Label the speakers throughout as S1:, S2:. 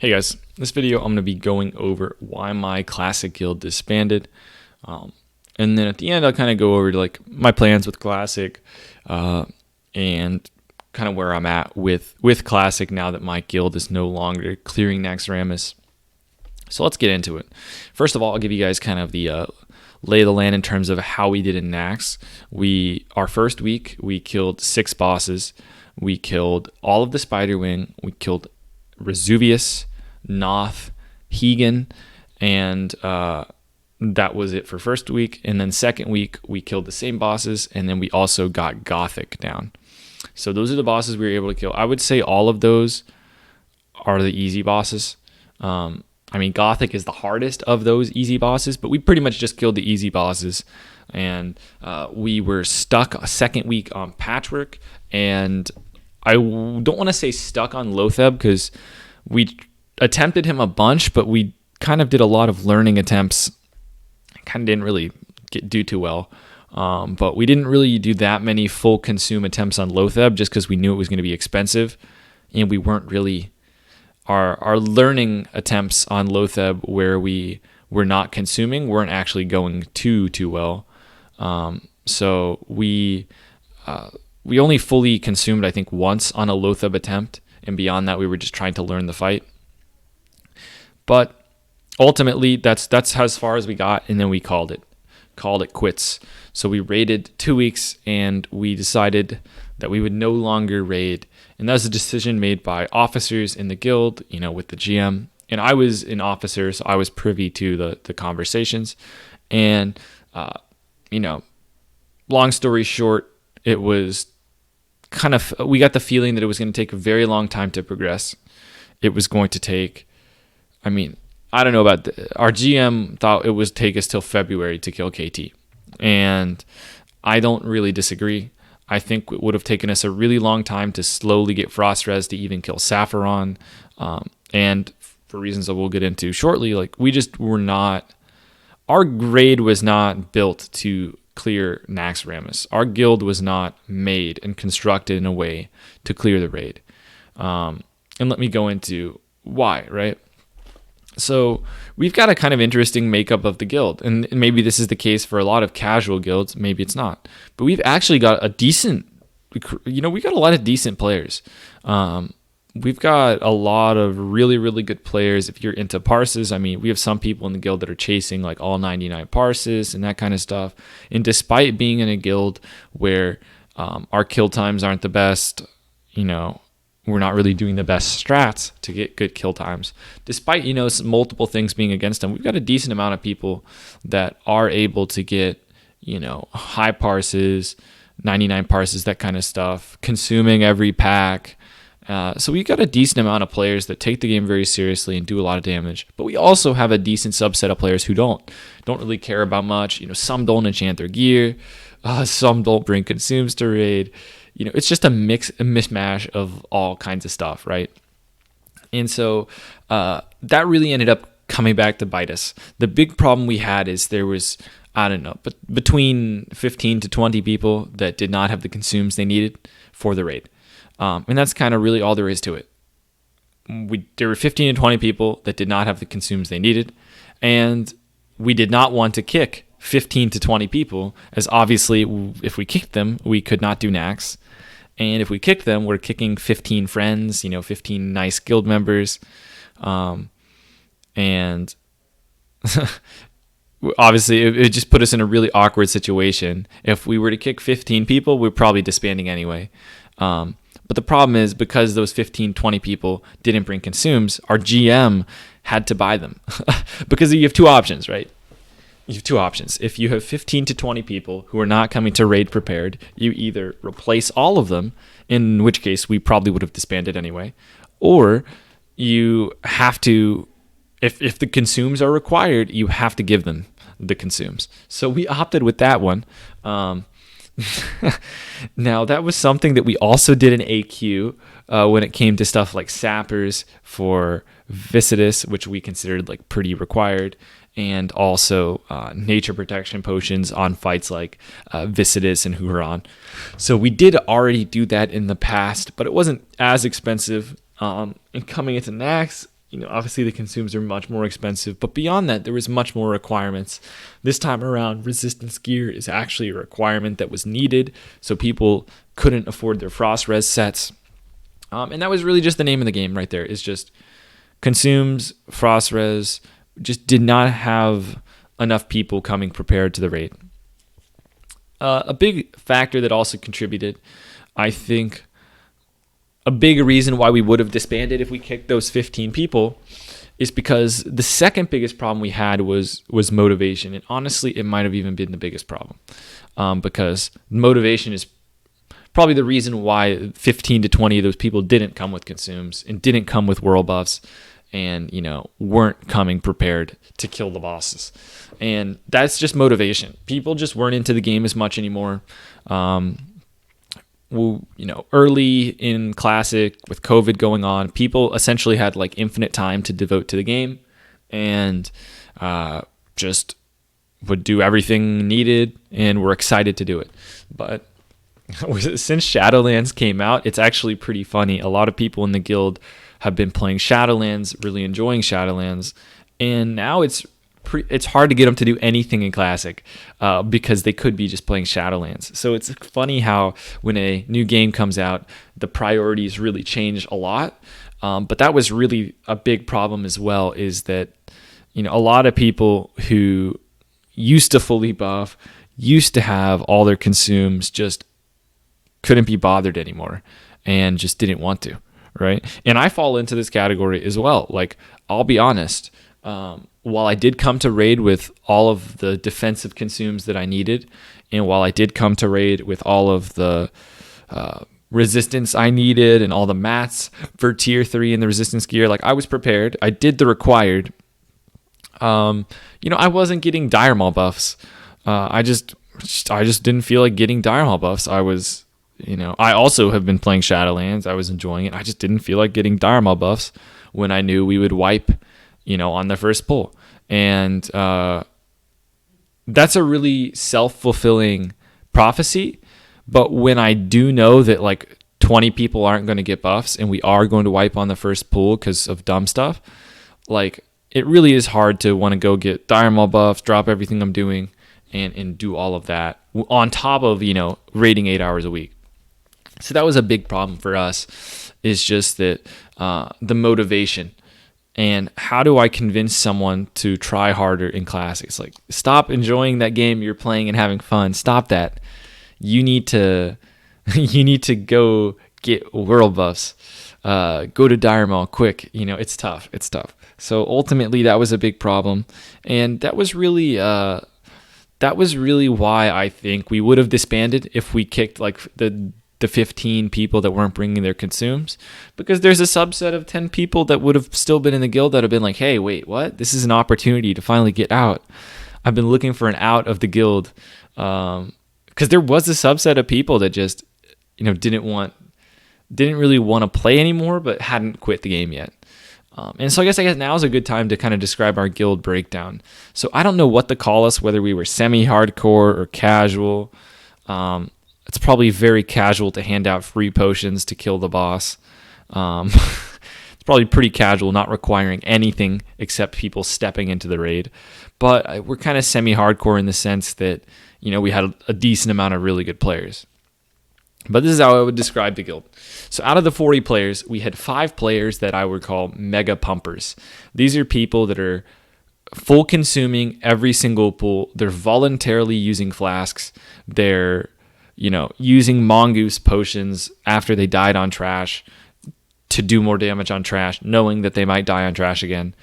S1: Hey guys, this video I'm going to be going over why my classic guild disbanded, and then at the end I'll kind of go over like my plans with classic, and kind of where I'm at with classic now that my guild is no longer clearing Naxxramas. So let's get into it. First of all, I'll give you guys kind of the lay of the land in terms of how we did in Nax. Our first week we killed 6 bosses. We killed all of the Spiderwing. We killed Resuvius, Noth, Hegan, and that was it for first week. And then second week we killed the same bosses, and then we also got Gothic down. So those are the bosses we were able to kill. I would say all of those are the easy bosses. Gothic is the hardest of those easy bosses, but we pretty much just killed the easy bosses. And we were stuck a second week on Patchwork, and I don't want to say stuck on Lotheb because we attempted him a bunch, but we kind of did a lot of learning attempts. Kind of didn't really do too well. But we didn't really do that many full consume attempts on Lotheb just because we knew it was going to be expensive, and we weren't really our learning attempts on Lotheb where we were not consuming weren't actually going too well. So we only fully consumed I think once on a Lotheb attempt, and beyond that we were just trying to learn the fight. But ultimately that's as far as we got, and then we called it quits. So we raided 2 weeks, and we decided that we would no longer raid. And that was a decision made by officers in the guild, with the GM. And I was an officer, so I was privy to the conversations. And, long story short, it was we got the feeling that it was going to take a very long time to progress. It was going to take, I don't know about our GM thought it would take us till February to kill KT. And I don't really disagree. I think it would have taken us a really long time to slowly get Frost Res to even kill Sapphiron. And for reasons that we'll get into shortly, we just were not, our grade was not built to clear Naxxramas. Our guild was not made and constructed in a way to clear the raid. And let me go into why, right? So we've got a kind of interesting makeup of the guild, and maybe this is the case for a lot of casual guilds, maybe it's not, but we've actually got we got a lot of decent players. We've got a lot of really, really good players. If you're into parses, we have some people in the guild that are chasing all 99 parses and that kind of stuff. And despite being in a guild where our kill times aren't the best, we're not really doing the best strats to get good kill times. Despite, multiple things being against them, we've got a decent amount of people that are able to get, high parses, 99 parses, that kind of stuff, consuming every pack. So we've got a decent amount of players that take the game very seriously and do a lot of damage. But we also have a decent subset of players who don't really care about much. Some don't enchant their gear. Some don't bring consumes to raid. It's just a mishmash of all kinds of stuff, right? And so that really ended up coming back to bite us. The big problem we had is there was, but between 15 to 20 people that did not have the consumes they needed for the raid. And that's kind of really all there is to it. There were 15 to 20 people that did not have the consumes they needed, and we did not want to kick 15 to 20 people, as obviously if we kicked them, we could not do Nax. And if we kicked them, we're kicking 15 friends, 15 nice guild members. And obviously it just put us in a really awkward situation. If we were to kick 15 people, we're probably disbanding anyway. But the problem is, because those 15, 20 people didn't bring consumes, our GM had to buy them. Because you have two options, right? You have two options. If you have 15 to 20 people who are not coming to raid prepared, you either replace all of them, in which case we probably would have disbanded anyway, or you have to, if the consumes are required, you have to give them the consumes. So we opted with that one. Now, that was something that we also did in AQ when it came to stuff like sappers for Visitus, which we considered pretty required, and also nature protection potions on fights like Visitus and Huron. So we did already do that in the past, but it wasn't as expensive. And coming into Nax, Obviously the consumes are much more expensive, but beyond that, there was much more requirements. This time around, resistance gear is actually a requirement that was needed, so people couldn't afford their frost res sets. And that was really just the name of the game right there. It's just consumes, frost res, just did not have enough people coming prepared to the raid. A big factor that also contributed, I think, a big reason why we would have disbanded if we kicked those 15 people is because the second biggest problem we had was motivation. And honestly, it might have even been the biggest problem, because motivation is probably the reason why 15 to 20 of those people didn't come with consumes and didn't come with world buffs and, weren't coming prepared to kill the bosses. And that's just motivation. People just weren't into the game as much anymore. Early in Classic with COVID going on, people essentially had like infinite time to devote to the game and just would do everything needed and were excited to do it. But since Shadowlands came out, it's actually pretty funny. A lot of people in the guild have been playing Shadowlands, really enjoying Shadowlands, and now it's hard to get them to do anything in Classic because they could be just playing Shadowlands. So it's funny how when a new game comes out, the priorities really change a lot. But that was really a big problem as well, is that a lot of people who used to fully buff, used to have all their consumes, just couldn't be bothered anymore and just didn't want to, right? And I fall into this category as well. Like, I'll be honest, while I did come to raid with all of the defensive consumes that I needed, and while I did come to raid with all of the resistance I needed and all the mats for tier 3 and the resistance gear, like, I was prepared. I did the required. I wasn't getting dire maul buffs. I just didn't feel like getting dire maul buffs. I also have been playing Shadowlands. I was enjoying it. I just didn't feel like getting dire maul buffs when I knew we would wipe on the first pull. And that's a really self-fulfilling prophecy. But when I do know that like 20 people aren't going to get buffs and we are going to wipe on the first pull because of dumb stuff, like, it really is hard to want to go get dire maul buffs, drop everything I'm doing, and do all of that on top of, raiding 8 hours a week. So that was a big problem for us, is just that the motivation. And how do I convince someone to try harder in Classics? Like, stop enjoying that game you're playing and having fun. Stop that. You need to go get world buffs. Go to dire maul quick. It's tough. So ultimately, that was a big problem, and that was really why I think we would have disbanded if we kicked like the 15 people that weren't bringing their consumes, because there's a subset of 10 people that would have still been in the guild that have been like, hey, wait, what? This is an opportunity to finally get out. I've been looking for an out of the guild, because there was a subset of people that just didn't really want to play anymore, but hadn't quit the game yet. And so I guess now is a good time to kind of describe our guild breakdown. So I don't know what to call us, whether we were semi-hardcore or casual. It's probably very casual to hand out free potions to kill the boss. It's probably pretty casual, not requiring anything except people stepping into the raid. But we're kind of semi-hardcore in the sense that, we had a decent amount of really good players. But this is how I would describe the guild. So out of the 40 players, we had 5 players that I would call mega pumpers. These are people that are full consuming every single pool. They're voluntarily using flasks. They're, using mongoose potions after they died on trash to do more damage on trash, knowing that they might die on trash again.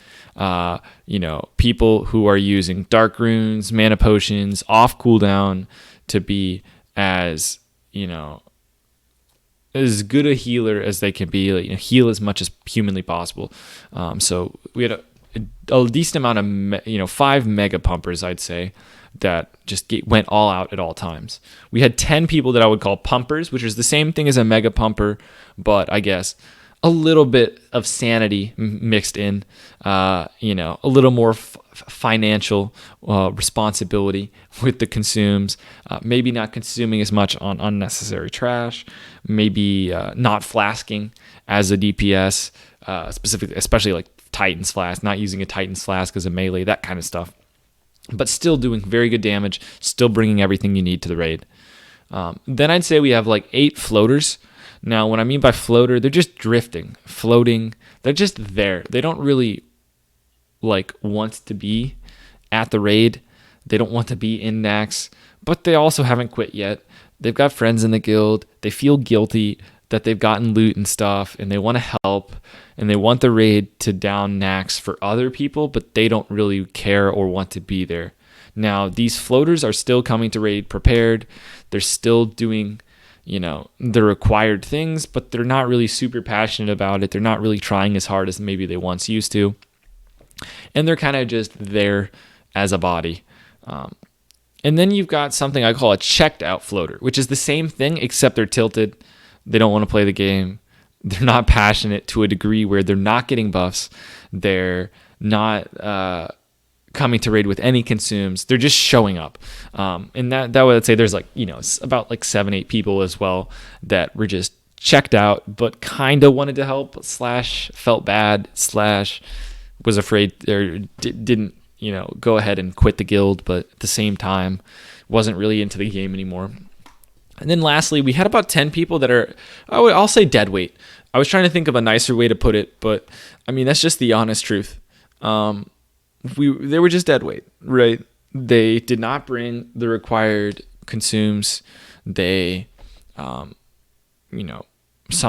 S1: People who are using dark runes, mana potions, off cooldown to be as good a healer as they can be, heal as much as humanly possible. So we had a decent amount of, 5 mega pumpers, I'd say, that just went all out at all times. We had 10 people that I would call pumpers, which is the same thing as a mega pumper, but I guess a little bit of sanity mixed in, a little more financial responsibility with the consumes, maybe not consuming as much on unnecessary trash, maybe not flasking as a DPS, specifically, especially like Titan's Flask, not using a Titan's Flask as a melee, that kind of stuff. But still doing very good damage, still bringing everything you need to the raid. Then I'd say we have like 8 floaters. Now, what I mean by floater, they're just drifting, floating. They're just there. They don't really like want to be at the raid. They don't want to be in Naxx, but they also haven't quit yet. They've got friends in the guild. They feel guilty that they've gotten loot and stuff, and they want to help, and they want the raid to down Naxx for other people, but they don't really care or want to be there. Now, these floaters are still coming to raid prepared. They're still doing, the required things, but they're not really super passionate about it. They're not really trying as hard as maybe they once used to. And they're kind of just there as a body. And then you've got something I call a checked out floater, which is the same thing, except they're tilted. They don't want to play the game. They're not passionate to a degree where they're not getting buffs. They're not coming to raid with any consumes. They're just showing up. And that way, I'd say there's about 7-8 people as well that were just checked out, but kind of wanted to help / felt bad / was afraid or didn't, go ahead and quit the guild, but at the same time wasn't really into the game anymore. And then lastly, we had about 10 people that are, I'll say dead weight. I was trying to think of a nicer way to put it, but I mean, that's just the honest truth. They were just dead weight, right? They did not bring the required consumes. They, some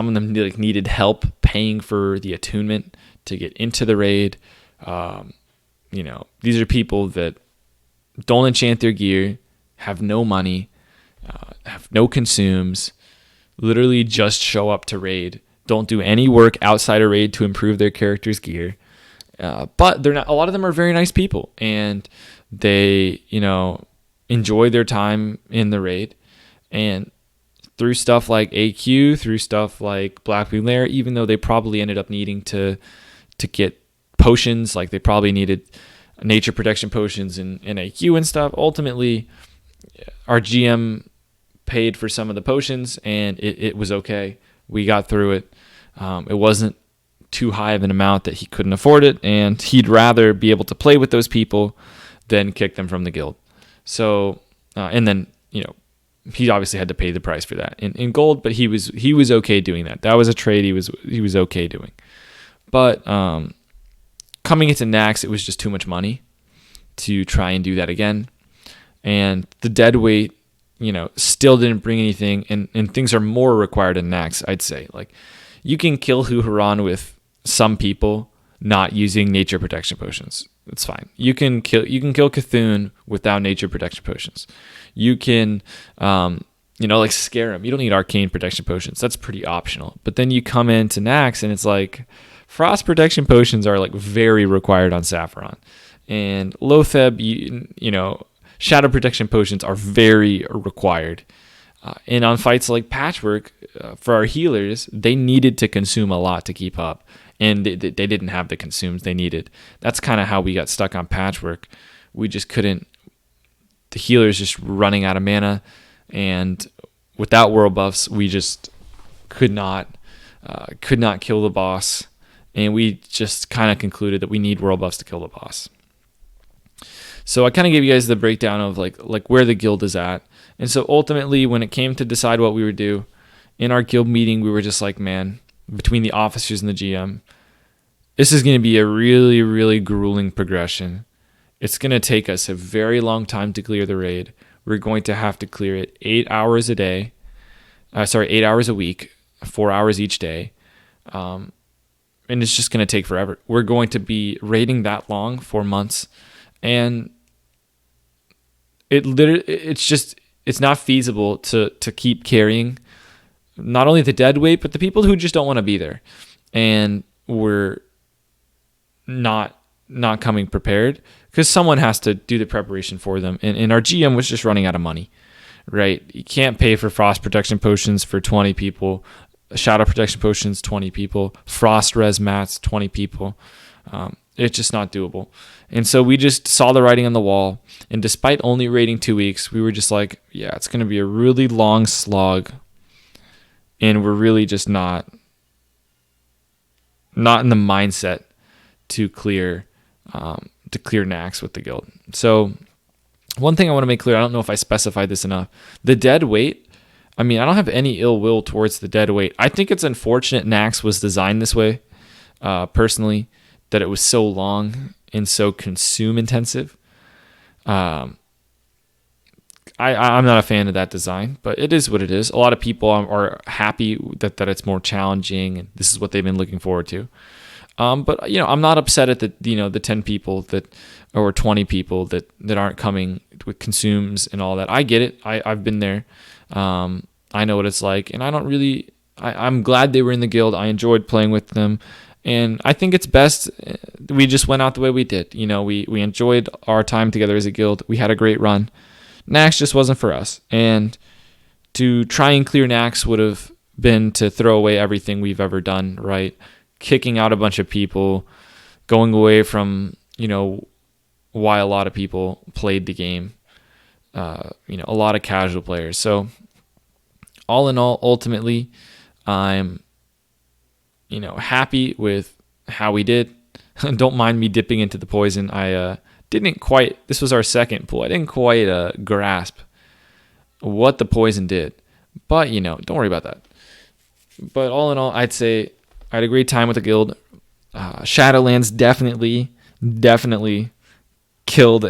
S1: of them needed help paying for the attunement to get into the raid. These are people that don't enchant their gear, have no money, have no consumes, literally just show up to raid, don't do any work outside of raid to improve their character's gear. But they're not. A lot of them are very nice people, and they, enjoy their time in the raid. And through stuff like AQ, through stuff like Black Blue Lair, even though they probably ended up needing to get potions, like they probably needed nature protection potions and AQ and stuff. Ultimately, our GM paid for some of the potions, and it was okay. We got through it. It wasn't too high of an amount that he couldn't afford it, and he'd rather be able to play with those people than kick them from the guild. So, and then, he obviously had to pay the price for that in gold, but he was okay doing that. That was a trade he was okay doing. But coming into Naxx, it was just too much money to try and do that again. And the dead weight, still didn't bring anything, and things are more required in Naxx, I'd say. Like, you can kill Huhuran with some people not using nature protection potions. It's fine. You can kill Cthulhu without nature protection potions. You can, scare him. You don't need arcane protection potions. That's pretty optional. But then you come into Naxx, and it's like frost protection potions are like very required on Saffron, and Lotheb, shadow protection potions are very required. And on fights like Patchwork, for our healers, they needed to consume a lot to keep up. And they didn't have the consumes they needed. That's kind of how we got stuck on Patchwork. We just couldn't. The healers just running out of mana. And without world buffs, we just could not kill the boss. And we just kind of concluded that we need world buffs to kill the boss. So I kind of gave you guys the breakdown of like where the guild is at. And so ultimately, when it came to decide what we would do, in our guild meeting, we were just like, man, between the officers and the GM, this is going to be a really, really grueling progression. It's going to take us a very long time to clear the raid. We're going to have to clear it 8 hours a day. 8 hours a week, 4 hours each day. And it's just going to take forever. We're going to be raiding that long, 4 months. And it's not feasible to keep carrying not only the dead weight, but the people who just don't want to be there. And we're not coming prepared because someone has to do the preparation for them. And our GM was just running out of money, right? You can't pay for frost protection potions for 20 people, shadow protection potions, 20 people, frost res mats, 20 people. It's just not doable. And so we just saw the writing on the wall. And despite only raiding 2 weeks, we were just like, yeah, it's going to be a really long slog. And we're really just not in the mindset to clear Naxx with the guild. So one thing I want to make clear, I don't know if I specified this enough. The dead weight, I mean, I don't have any ill will towards the dead weight. I think it's unfortunate Naxx was designed this way, personally, that it was so long and so consume intensive. I'm not a fan of that design, but it is what it is. A lot of people are happy that it's more challenging, and this is what they've been looking forward to. But I'm not upset at the 10 people or 20 people that aren't coming with consumes and all that. I get it. I've been there. I know what it's like, and I'm glad they were in the guild. I enjoyed playing with them, and I think it's best we just went out the way we did. We enjoyed our time together as a guild. We had a great run. Naxx just wasn't for us, and to try and clear Naxx would have been to throw away everything we've ever done, right? Kicking out a bunch of people, going away from, why a lot of people played the game, a lot of casual players. So all in all, ultimately, I'm, happy with how we did. Don't mind me dipping into the poison. This was our second pool. I didn't quite grasp what the poison did, but don't worry about that. But all in all, I'd say I had a great time with the guild. Shadowlands definitely killed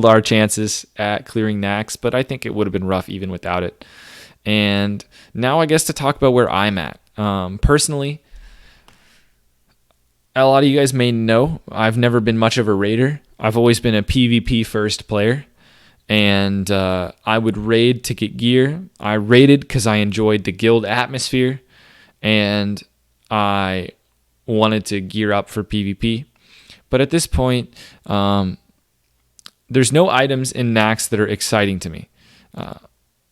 S1: our chances at clearing Naxx, but I think it would have been rough even without it. And now I guess to talk about where I'm at. Personally, a lot of you guys may know I've never been much of a raider. I've always been a PvP first player, and I would raid to get gear. I raided because I enjoyed the guild atmosphere, and I wanted to gear up for PvP. But at this point, there's no items in Naxx that are exciting to me.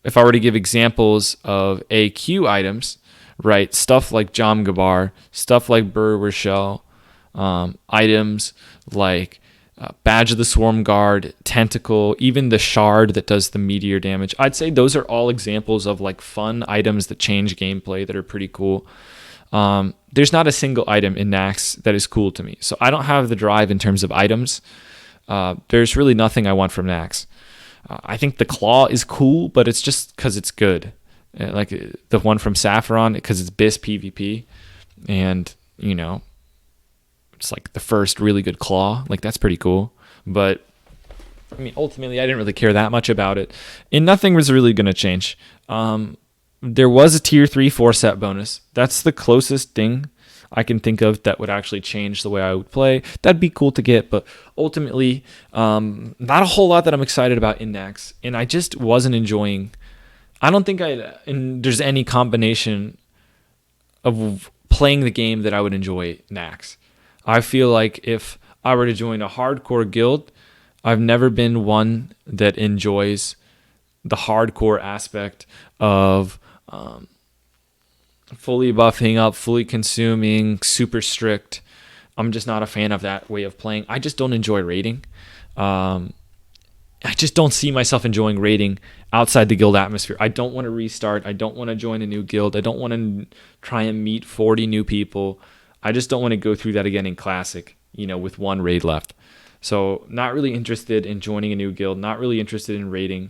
S1: If I were to give examples of AQ items, right, stuff like Jom Gabar, stuff like Bur Rochelle, items like Badge of the Swarm Guard, Tentacle, even the Shard that does the meteor damage. I'd say those are all examples of like fun items that change gameplay that are pretty cool. There's not a single item in Naxx that is cool to me. So I don't have the drive in terms of items. There's really nothing I want from Naxx. I think the Claw is cool, but it's just because it's good. Like the one from Saffron, because it's BIS PvP. And, it's like the first really good Claw. Like, that's pretty cool. But, I mean, ultimately, I didn't really care that much about it. And nothing was really going to change. There was a tier 3 4-set bonus. That's the closest thing I can think of that would actually change the way I would play. That'd be cool to get, but ultimately, not a whole lot that I'm excited about in Naxx. And I just wasn't enjoying. I don't think there's any combination of playing the game that I would enjoy Naxx. I feel like if I were to join a hardcore guild, I've never been one that enjoys the hardcore aspect of fully buffing up, fully consuming, super strict. I'm just not a fan of that way of playing. I just don't enjoy raiding. I just don't see myself enjoying raiding outside the guild atmosphere. I don't want to restart. I don't want to join a new guild. I don't want to try and meet 40 new people. I just don't want to go through that again in Classic, with one raid left. So not really interested in joining a new guild, not really interested in raiding.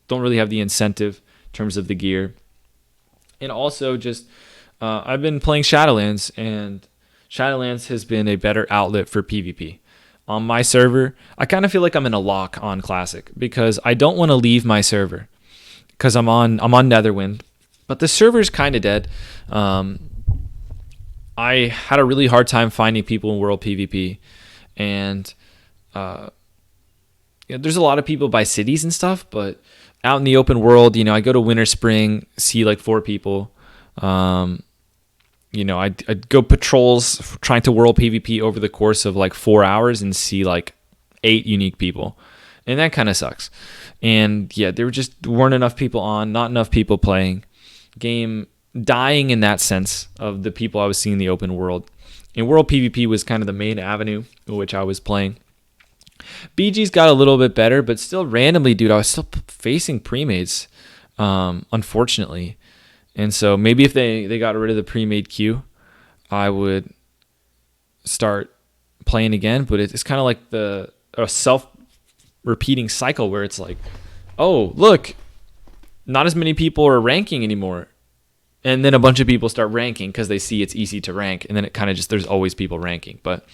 S1: Don't really have the incentive in terms of the gear. And also just, I've been playing Shadowlands, and Shadowlands has been a better outlet for PvP. On my server, I kind of feel like I'm in a lock on Classic because I don't want to leave my server because I'm on Netherwind, but the server's kind of dead. I had a really hard time finding people in World PvP, and there's a lot of people by cities and stuff, but out in the open world, I go to Winter Spring, see like 4 people. I'd go patrols trying to World PvP over the course of like 4 hours and see like 8 unique people. And that kind of sucks. And yeah, there weren't enough people on, not enough people playing. Game dying in that sense of the people I was seeing in the open world. And World PvP was kind of the main avenue in which I was playing. BG's got a little bit better, but still randomly, dude, I was still facing pre-mades, unfortunately. And so maybe if they got rid of the pre-made queue, I would start playing again, but it's kind of like a self-repeating cycle where it's like, oh, look, not as many people are ranking anymore. And then a bunch of people start ranking because they see it's easy to rank. And then it kind of just, there's always people ranking. But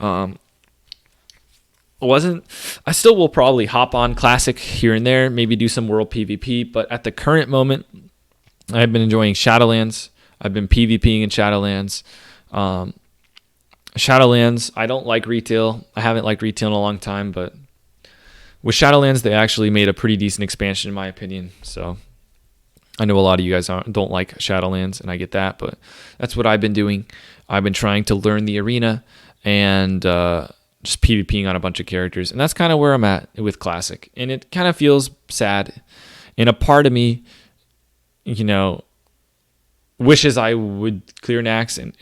S1: I still will probably hop on Classic here and there, maybe do some World PvP. But at the current moment, I've been enjoying Shadowlands. I've been PvPing in Shadowlands. Shadowlands, I don't like retail. I haven't liked retail in a long time. But with Shadowlands, they actually made a pretty decent expansion in my opinion. So I know a lot of you guys don't like Shadowlands, and I get that, but that's what I've been doing. I've been trying to learn the arena and just PvPing on a bunch of characters, and that's kind of where I'm at with Classic. And it kind of feels sad. And a part of me, wishes I would clear Naxx. And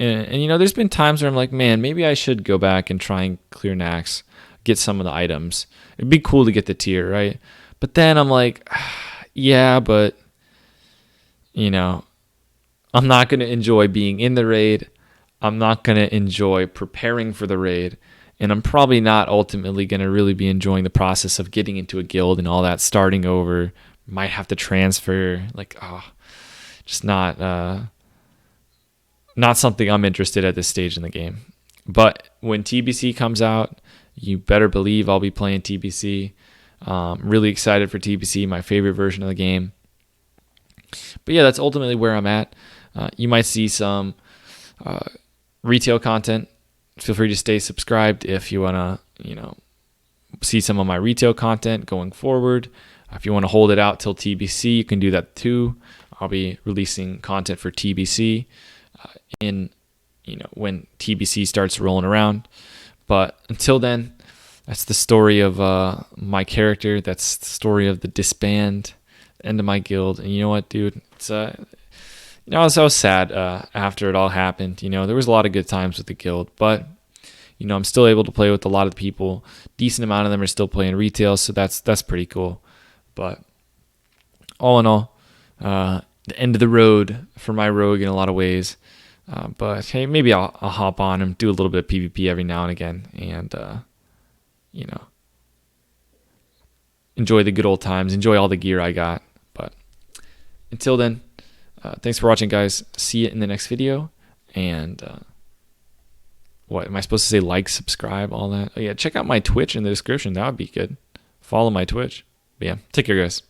S1: there's been times where I'm like, man, maybe I should go back and try and clear Naxx, get some of the items. It'd be cool to get the tier, right? But then I'm like, yeah, but I'm not going to enjoy being in the raid. I'm not going to enjoy preparing for the raid. And I'm probably not ultimately going to really be enjoying the process of getting into a guild and all that, starting over. Might have to transfer. Just not something I'm interested at this stage in the game. But when TBC comes out, you better believe I'll be playing TBC. Really excited for TBC, my favorite version of the game. But yeah, that's ultimately where I'm at. You might see some retail content. Feel free to stay subscribed if you want to, see some of my retail content going forward. If you want to hold it out till TBC, you can do that too. I'll be releasing content for TBC when TBC starts rolling around. But until then, that's the story of my character. That's the story of the disband. End of my guild. And you know what, dude, it's I was sad after it all happened. There was a lot of good times with the guild, but I'm still able to play with a lot of people. Decent amount of them are still playing retail, so that's pretty cool. But all in all, the end of the road for my rogue in a lot of ways. But hey, maybe I'll hop on and do a little bit of PvP every now and again, and enjoy the good old times, enjoy all the gear I got. But until then, thanks for watching, guys. See you in the next video. And what am I supposed to say? Like, subscribe, all that. Oh yeah, check out my Twitch in the description. That would be good. Follow my Twitch. But yeah, take care, guys.